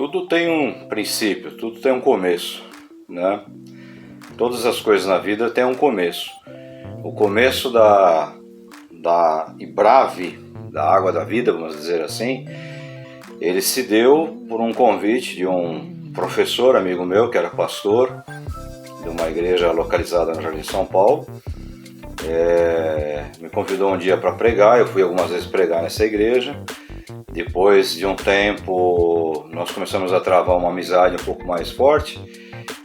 Tudo tem um princípio, tudo tem um começo, né? Todas as coisas na vida têm um começo. O começo da Ibrave, da água da vida, vamos dizer assim, ele se deu por um convite de um professor, amigo meu, que era pastor de uma igreja localizada no Jardim São Paulo. Me convidou um dia para pregar, eu fui algumas vezes pregar nessa igreja. Depois de um tempo, nós começamos a travar uma amizade um pouco mais forte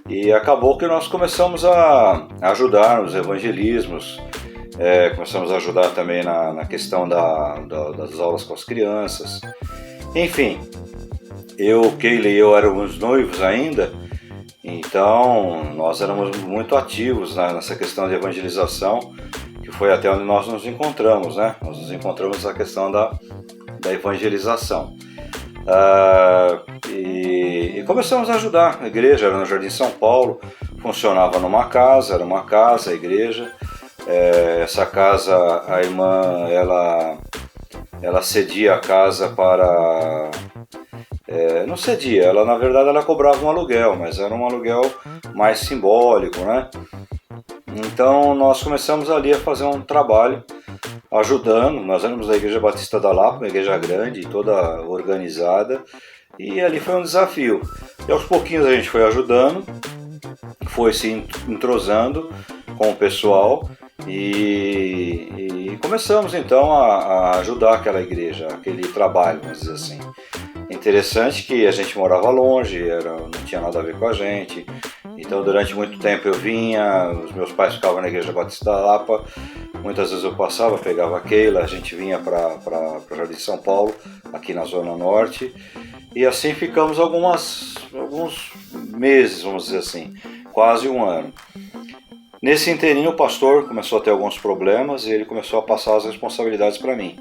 e acabou que nós começamos a ajudar nos evangelismos, começamos a ajudar também na questão das aulas com as crianças. Enfim, Keila e eu éramos noivos ainda, então nós éramos muito ativos nessa questão de evangelização, que foi até onde nós nos encontramos, né? Nós nos encontramos na questão da evangelização. E começamos a ajudar. A igreja era no Jardim São Paulo, funcionava numa casa, era uma casa, a igreja. Essa casa, a irmã, ela cedia a casa para... não cedia, ela na verdade ela cobrava um aluguel, mas era um aluguel mais simbólico, né? Então nós começamos ali a fazer um trabalho ajudando. Nós éramos da Igreja Batista da Lapa, uma igreja grande, toda organizada, e ali foi um desafio. E aos pouquinhos a gente foi ajudando, foi se entrosando com o pessoal e começamos então a ajudar aquela igreja, aquele trabalho, vamos dizer assim. Interessante que a gente morava longe, não tinha nada a ver com a gente. Então durante muito tempo eu vinha, os meus pais ficavam na Igreja Batista da Lapa, muitas vezes eu passava, pegava a Keila, a gente vinha para o Jardim São Paulo, aqui na Zona Norte, e assim ficamos alguns meses, vamos dizer assim, quase um ano. Nesse inteirinho o pastor começou a ter alguns problemas e ele começou a passar as responsabilidades para mim.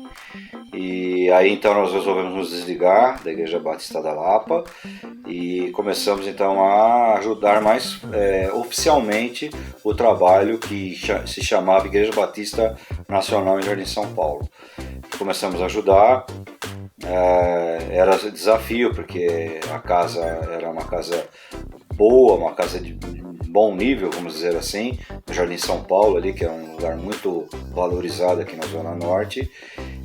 E aí então nós resolvemos nos desligar da Igreja Batista da Lapa e começamos então a ajudar mais oficialmente o trabalho que se chamava Igreja Batista Nacional em Jardim São Paulo. Começamos a ajudar, era desafio porque a casa era uma casa boa, uma casa de bom nível, vamos dizer assim, no Jardim São Paulo ali, que é um lugar muito valorizado aqui na Zona Norte.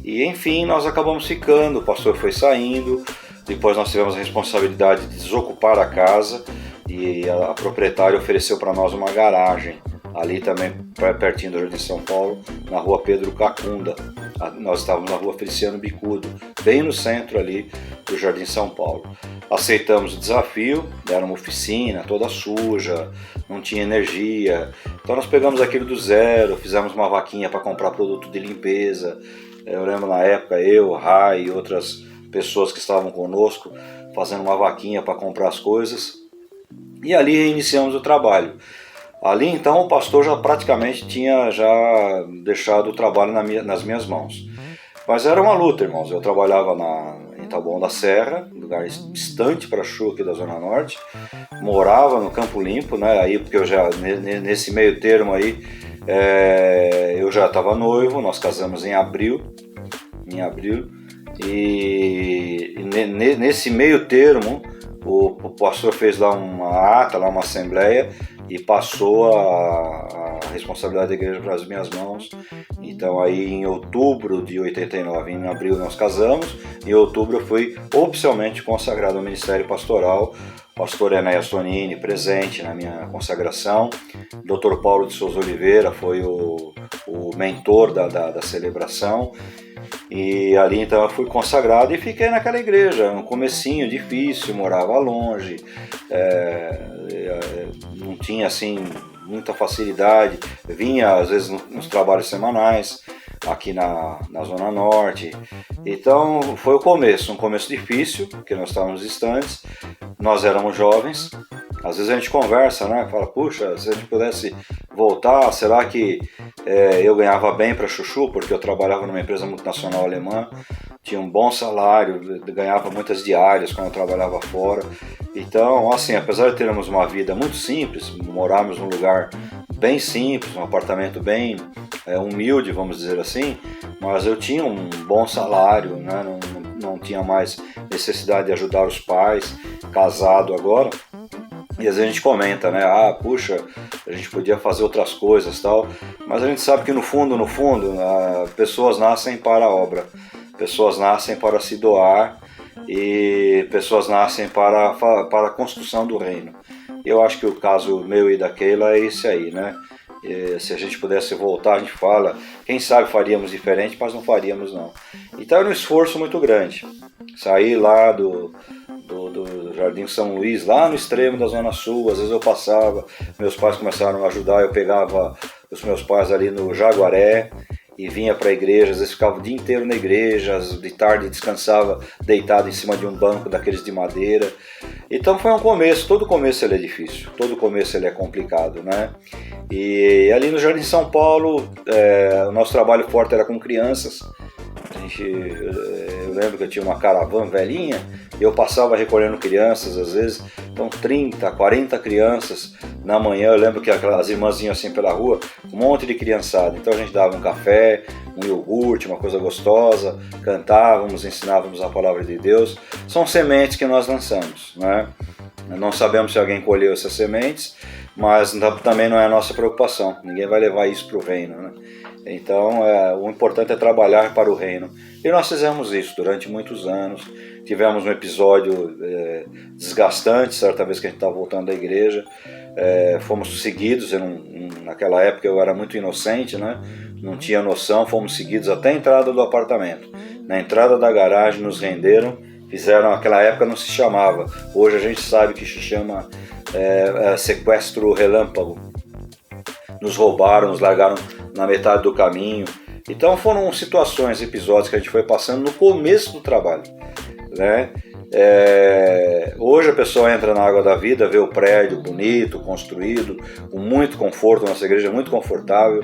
E enfim, nós acabamos ficando, o pastor foi saindo, depois nós tivemos a responsabilidade de desocupar a casa e a proprietária ofereceu para nós uma garagem, ali também pertinho do Jardim São Paulo, na rua Pedro Cacunda. Nós estávamos na rua Feliciano Bicudo, bem no centro ali do Jardim São Paulo. Aceitamos o desafio, era uma oficina toda suja, não tinha energia, então nós pegamos aquilo do zero, fizemos uma vaquinha para comprar produto de limpeza. Eu lembro na época, eu, Rai e outras pessoas que estavam conosco fazendo uma vaquinha para comprar as coisas, e ali reiniciamos o trabalho. Ali então o pastor já praticamente tinha já deixado o trabalho nas minhas mãos. Mas era uma luta, irmãos. Eu trabalhava em Taboão da Serra, lugar distante para Chu aqui da Zona Norte. Morava no Campo Limpo, né? Aí porque eu já nesse meio termo aí eu já estava noivo. Nós casamos em abril. E nesse meio termo o pastor fez lá uma ata, lá uma assembleia, e passou a responsabilidade da igreja para as minhas mãos. Então aí em outubro de 89, em abril nós casamos, em outubro eu fui oficialmente consagrado ao ministério pastoral. Pastor Enéas Tonini presente na minha consagração. Dr. Paulo de Souza Oliveira foi o mentor da celebração. E ali então eu fui consagrado e fiquei naquela igreja, no comecinho difícil, morava longe, não tinha assim muita facilidade, vinha às vezes nos trabalhos semanais aqui na Zona Norte. Então foi um começo difícil, porque nós estávamos distantes, nós éramos jovens. Às vezes a gente conversa, né? Fala, puxa, se a gente pudesse voltar, será que eu ganhava bem para Chuchu? Porque eu trabalhava numa empresa multinacional alemã, tinha um bom salário, ganhava muitas diárias quando eu trabalhava fora. Então, assim, apesar de termos uma vida muito simples, morávamos num lugar bem simples, um apartamento bem humilde, vamos dizer assim, mas eu tinha um bom salário, né? Não tinha mais necessidade de ajudar os pais. casado agora, e às vezes a gente comenta, né? Ah, puxa, a gente podia fazer outras coisas, tal. Mas a gente sabe que no fundo, pessoas nascem para a obra. Pessoas nascem para se doar e pessoas nascem para a construção do reino. Eu acho que o caso meu e da Keila é esse aí, né? E se a gente pudesse voltar, a gente fala, quem sabe faríamos diferente, mas não faríamos não. Então era um esforço muito grande. Sair lá do Jardim São Luís, lá no extremo da Zona Sul, às vezes eu passava, meus pais começaram a ajudar, eu pegava os meus pais ali no Jaguaré e vinha para a igreja, às vezes ficava o dia inteiro na igreja, de tarde descansava deitado em cima de um banco daqueles de madeira. Então foi um começo, todo começo ele é difícil, todo começo ele é complicado, né? E ali no Jardim São Paulo, o nosso trabalho forte era com crianças. Eu lembro que eu tinha uma caravana velhinha e eu passava recolhendo crianças, às vezes, então 30, 40 crianças na manhã. Eu lembro que as irmãzinhas assim pela rua, um monte de criançada, então a gente dava um café, um iogurte, uma coisa gostosa, cantávamos, ensinávamos a palavra de Deus. São sementes que nós lançamos, né? Não sabemos se alguém colheu essas sementes, mas também não é a nossa preocupação, ninguém vai levar isso para o reino, né? Então o importante é trabalhar para o reino. E nós fizemos isso durante muitos anos. Tivemos um episódio desgastante, certa vez que a gente estava voltando da igreja. Fomos seguidos, naquela época eu era muito inocente, né? Não tinha noção, fomos seguidos até a entrada do apartamento. Na entrada da garagem nos renderam, fizeram, naquela época não se chamava, hoje a gente sabe que se chama sequestro relâmpago. Nos roubaram, nos largaram na metade do caminho. Então foram situações, episódios que a gente foi passando no começo do trabalho, né? Hoje a pessoa entra na Água da Vida, vê o prédio bonito, construído, com muito conforto, nossa igreja é muito confortável,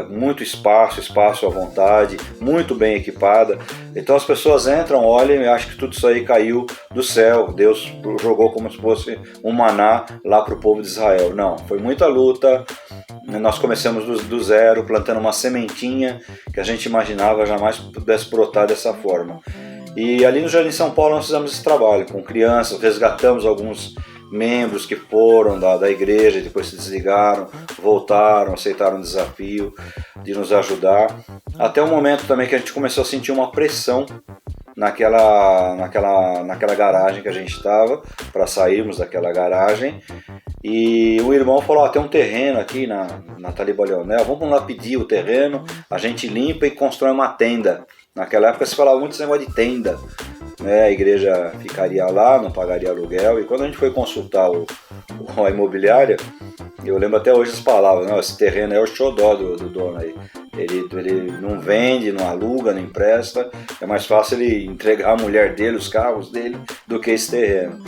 muito espaço à vontade, muito bem equipada. Então as pessoas entram, olham e acham que tudo isso aí caiu do céu, Deus jogou como se fosse um maná lá para o povo de Israel. Não, foi muita luta. Nós começamos do zero, plantando uma sementinha que a gente imaginava jamais pudesse brotar dessa forma. E ali no Jardim São Paulo nós fizemos esse trabalho com crianças, resgatamos alguns membros que foram da igreja e depois se desligaram, voltaram, aceitaram o desafio de nos ajudar. Até o momento também que a gente começou a sentir uma pressão naquela garagem que a gente estava, para sairmos daquela garagem. E o irmão falou, tem um terreno aqui na Taliba Leonel, vamos lá pedir o terreno, a gente limpa e constrói uma tenda. Naquela época se falava muito esse negócio de tenda, né? A igreja ficaria lá, não pagaria aluguel. E quando a gente foi consultar a imobiliária, eu lembro até hoje as palavras, não, esse terreno é o xodó do dono aí. Ele não vende, não aluga, não empresta, é mais fácil ele entregar a mulher dele, os carros dele, do que esse terreno.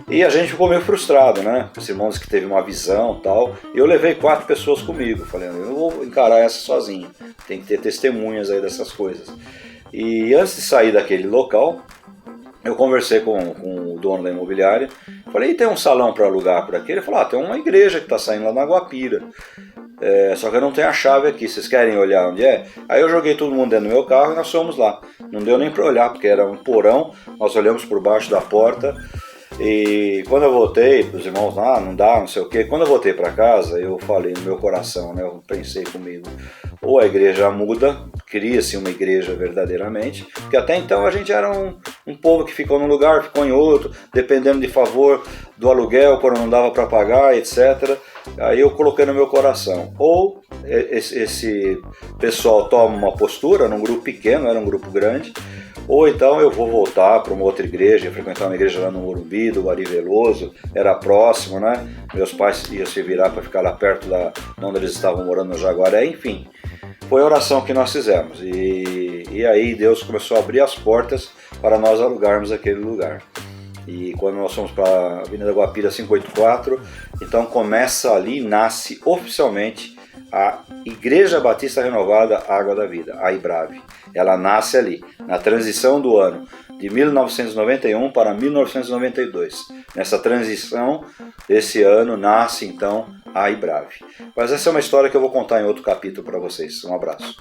E a gente ficou meio frustrado, né? Os irmãos que teve uma visão e tal. E eu levei 4 pessoas comigo, falei, eu não vou encarar essa sozinho, tem que ter testemunhas aí dessas coisas. E antes de sair daquele local, eu conversei com o dono da imobiliária, falei, e tem um salão para alugar por aqui? Ele falou, tem uma igreja que está saindo lá na Guapira, só que eu não tenho a chave aqui, vocês querem olhar onde é? Aí eu joguei todo mundo dentro do meu carro e nós fomos lá. Não deu nem para olhar, porque era um porão, nós olhamos por baixo da porta. E quando eu voltei, os irmãos, não dá, não sei o quê. Quando eu voltei para casa, eu falei no meu coração, né? Eu pensei comigo, ou a igreja muda, cria-se uma igreja verdadeiramente, porque até então a gente era um povo que ficou num lugar, ficou em outro, dependendo de favor do aluguel, quando não dava para pagar, etc. Aí eu coloquei no meu coração, ou esse pessoal toma uma postura num grupo pequeno, era um grupo grande, ou então eu vou voltar para uma outra igreja, frequentar uma igreja lá no Morumbi, do Ari Veloso, era próximo, né? Meus pais iam se virar para ficar lá perto de onde eles estavam morando, no Jaguaré, enfim. Foi a oração que nós fizemos, e aí Deus começou a abrir as portas para nós alugarmos aquele lugar. E quando nós fomos para a Avenida Guapira 584, então começa ali, nasce oficialmente a Igreja Batista Renovada Água da Vida, a IBRAV. Ela nasce ali, na transição do ano de 1991 para 1992. Nessa transição desse ano nasce então a IBRAV. Mas essa é uma história que eu vou contar em outro capítulo para vocês. Um abraço.